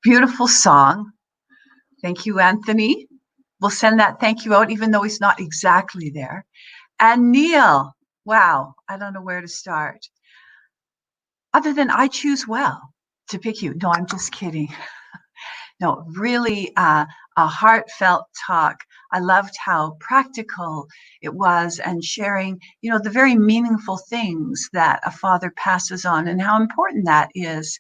Beautiful song. Thank you, Anthony. We'll send that thank you out, even though he's not exactly there. And Neil, wow, I don't know where to start. Other than I choose well to pick you. No, I'm just kidding. No, really a heartfelt talk. I loved how practical it was and sharing, the very meaningful things that a father passes on and how important that is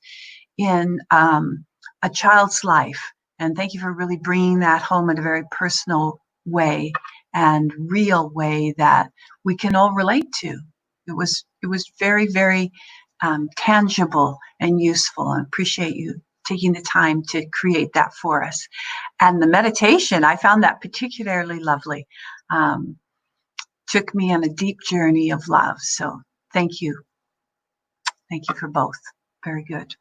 in a child's life. And thank you for really bringing that home in a very personal way and real way that we can all relate to. It was very, very tangible and useful. I appreciate you taking the time to create that for us. And the meditation, I found that particularly lovely. Took me on a deep journey of love. So thank you. Thank you for both. Very good.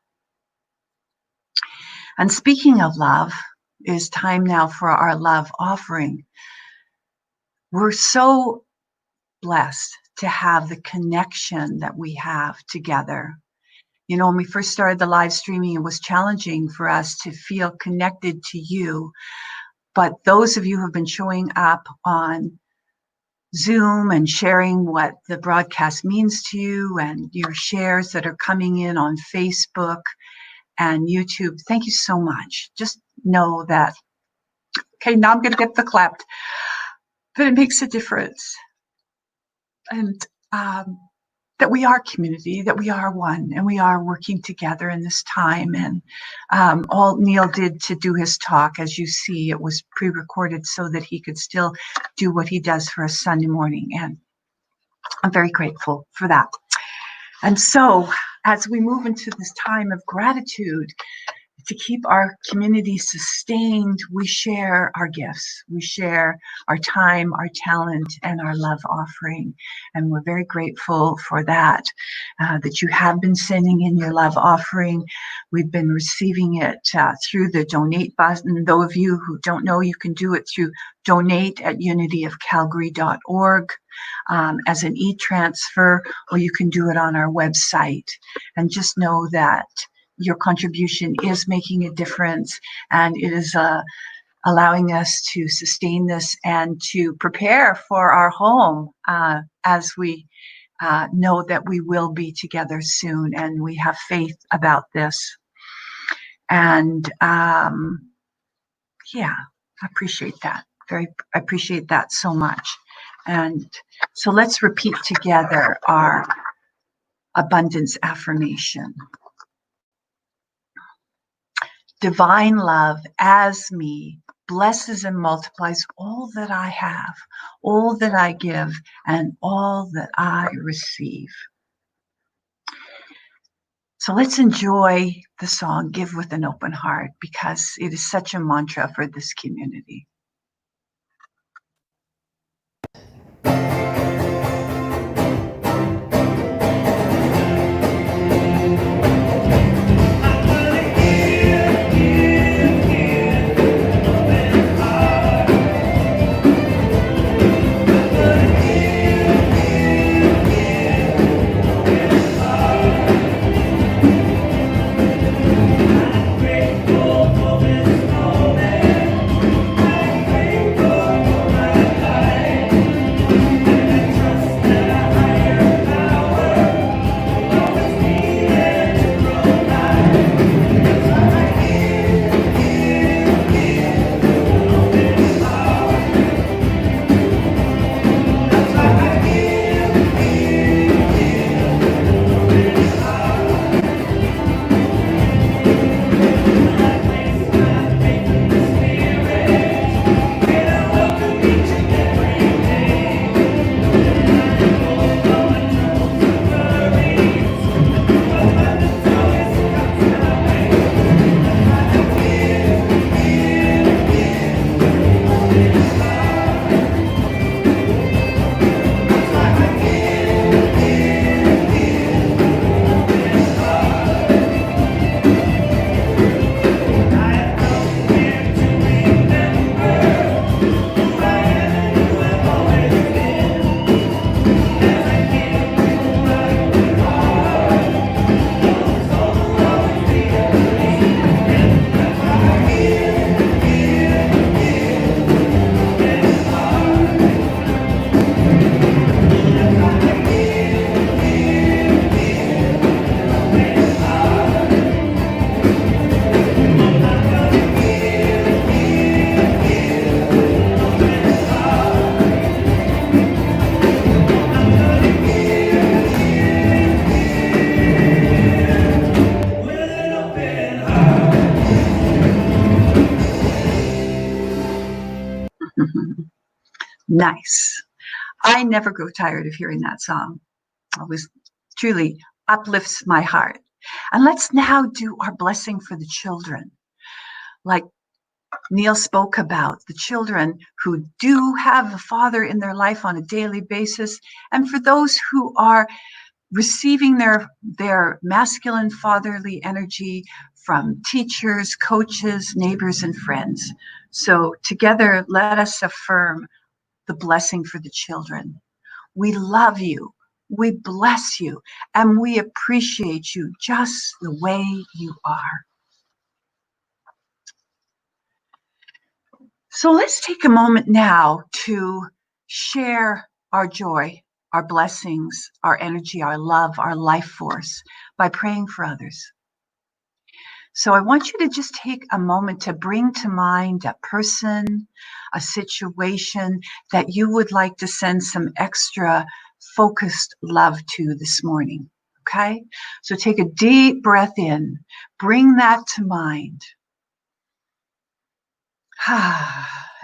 And speaking of love, it is time now for our love offering. We're so blessed to have the connection that we have together. When we first started the live streaming, it was challenging for us to feel connected to you. But those of you who have been showing up on Zoom and sharing what the broadcast means to you and your shares that are coming in on Facebook and YouTube, thank you so much. Just know that, okay, now I'm going to get the clapped, but it makes a difference. And that we are community, that we are one, and we are working together in this time. And all Neil did to do his talk, as you see, it was pre-recorded so that he could still do what he does for us Sunday morning. And I'm very grateful for that. And so as we move into this time of gratitude, to keep our community sustained, we share our gifts. We share our time, our talent, and our love offering. And we're very grateful for that, that you have been sending in your love offering. We've been receiving it through the donate button. Those of you who don't know, you can do it through donate@unityofcalgary.org as an e-transfer, or you can do it on our website. And just know that your contribution is making a difference, and it is allowing us to sustain this and to prepare for our home as we know that we will be together soon, and we have faith about this. And yeah, I appreciate that. I appreciate that so much. And so let's repeat together our abundance affirmation. Divine love as me blesses and multiplies all that I have, all that I give, and all that I receive. So let's enjoy the song, Give with an Open Heart, because it is such a mantra for this community. Grateful for this moment. Nice. I never grow tired of hearing that song. It was truly uplifts my heart. And let's now do our blessing for the children. Like Neil spoke about, the children who do have a father in their life on a daily basis, and for those who are receiving their masculine fatherly energy from teachers, coaches, neighbors, and friends. So together, let us affirm the blessing for the children. We love you, we bless you, and we appreciate you just the way you are. So let's take a moment now to share our joy, our blessings, our energy, our love, our life force by praying for others. So I want you to just take a moment to bring to mind a person, a situation that you would like to send some extra focused love to this morning. Okay? So take a deep breath in, bring that to mind.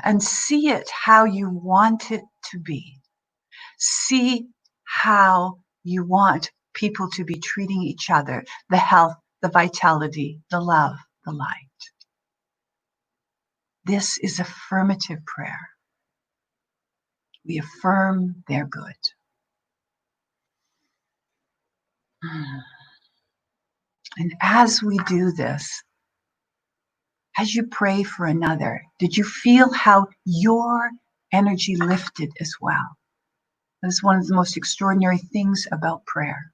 And see it how you want it to be. See how you want people to be treating each other, the health, the vitality, the love, the light. This is affirmative prayer. We affirm their good. And as we do this, as you pray for another, did you feel how your energy lifted as well? That's one of the most extraordinary things about prayer,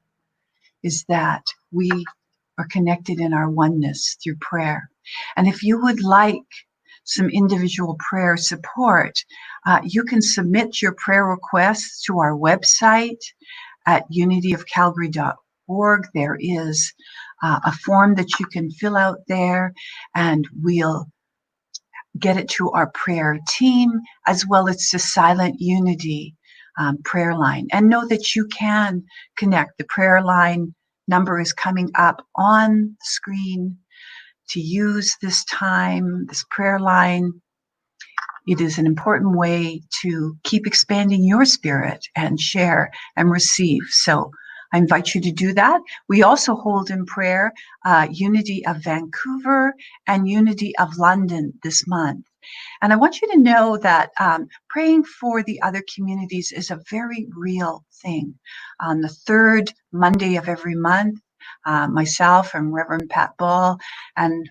is that we are connected in our oneness through prayer. And if you would like some individual prayer support, you can submit your prayer requests to our website at unityofcalgary.org. There is a form that you can fill out there, and we'll get it to our prayer team, as well as the Silent Unity prayer line. And know that you can connect. The prayer line number is coming up on the screen to use this time, this prayer line. It is an important way to keep expanding your spirit and share and receive. So I invite you to do that. We also hold in prayer Unity of Vancouver and Unity of London this month. And I want you to know that praying for the other communities is a very real thing. On the third Monday of every month, myself and Reverend Pat Ball and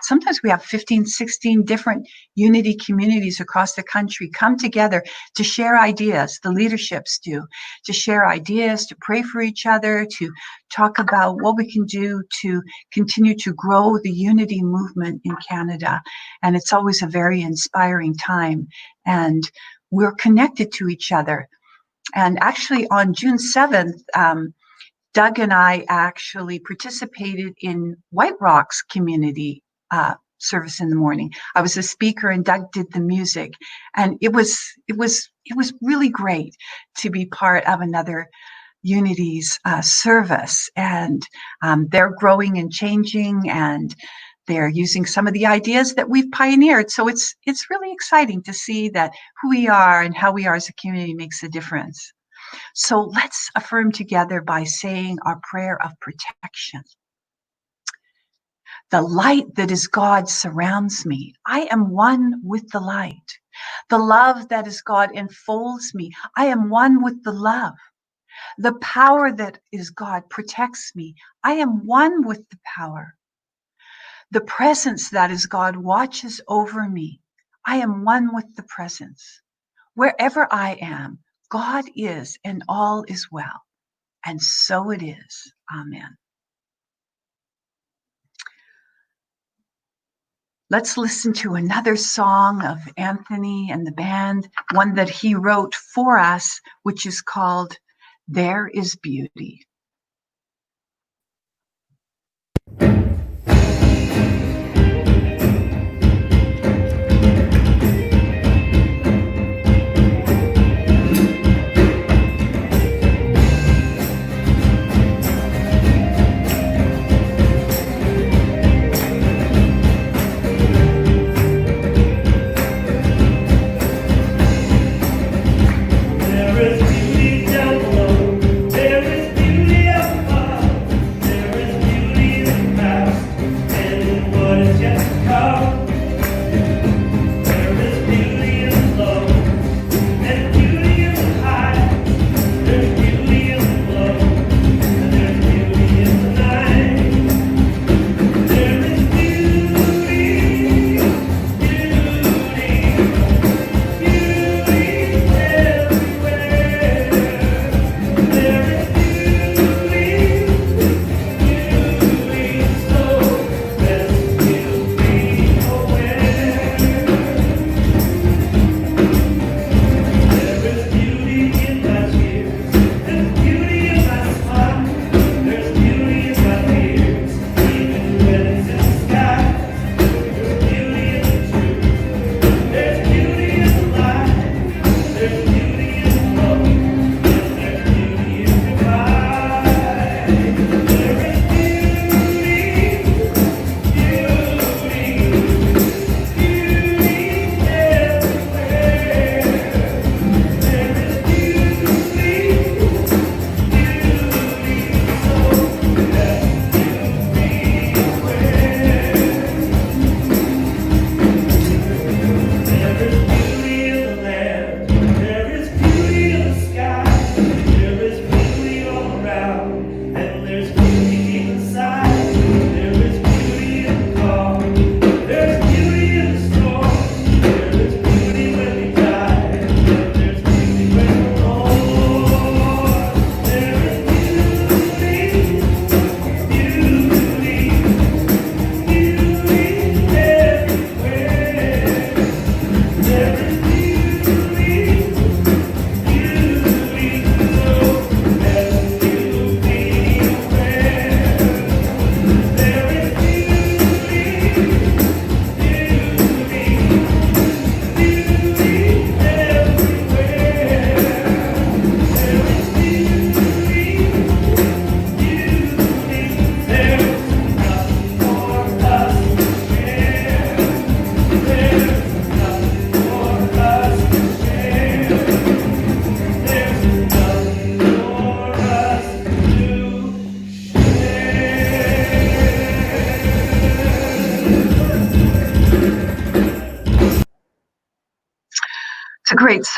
sometimes we have 15, 16 different unity communities across the country come together to share ideas. The leaderships do, to share ideas, to pray for each other, to talk about what we can do to continue to grow the unity movement in Canada. And it's always a very inspiring time. And we're connected to each other. And actually on June 7th, Doug and I actually participated in White Rock's community service in the morning. I was a speaker and Doug did the music, and it was really great to be part of another Unity's service. And they're growing and changing, and they're using some of the ideas that we've pioneered. So it's really exciting to see that who we are and how we are as a community makes a difference. So let's affirm together by saying our prayer of protection. The light that is God surrounds me. I am one with the light. The love that is God enfolds me. I am one with the love. The power that is God protects me. I am one with the power. The presence that is God watches over me. I am one with the presence. Wherever I am, God is, and all is well. And so it is. Amen. Let's listen to another song of Anthony and the band, one that he wrote for us, which is called There is Beauty.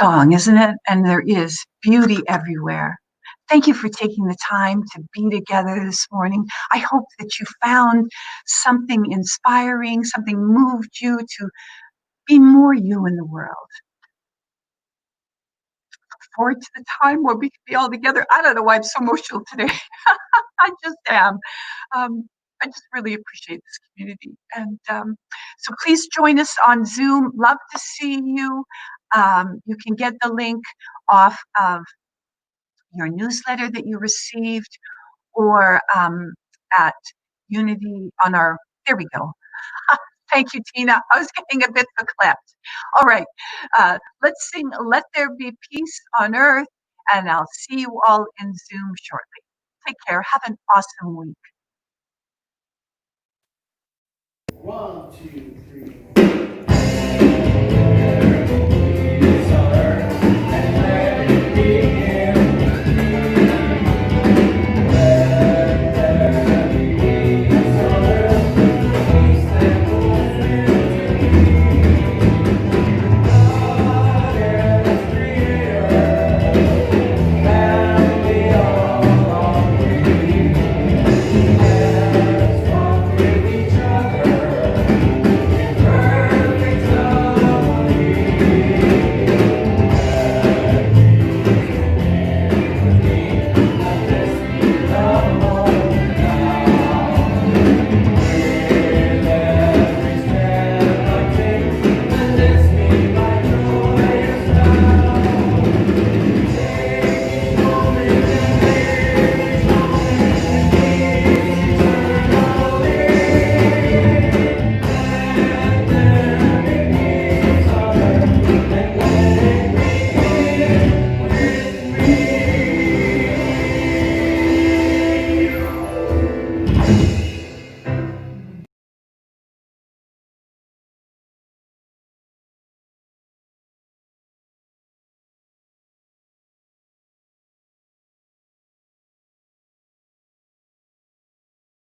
song, isn't it? And there is beauty everywhere. Thank you for taking the time to be together this morning. I hope that you found something inspiring, something moved you to be more you in the world. Look forward to the time where we can be all together. I don't know why I'm so emotional today. I just am. I just really appreciate this community. And so please join us on Zoom. Love to see you. You can get the link off of your newsletter that you received or at Unity on our, there we go. Thank you, Tina. I was getting a bit verklempt. All right, let's sing Let There Be Peace on Earth, and I'll see you all in Zoom shortly. Take care. Have an awesome week. 1, 2, 3.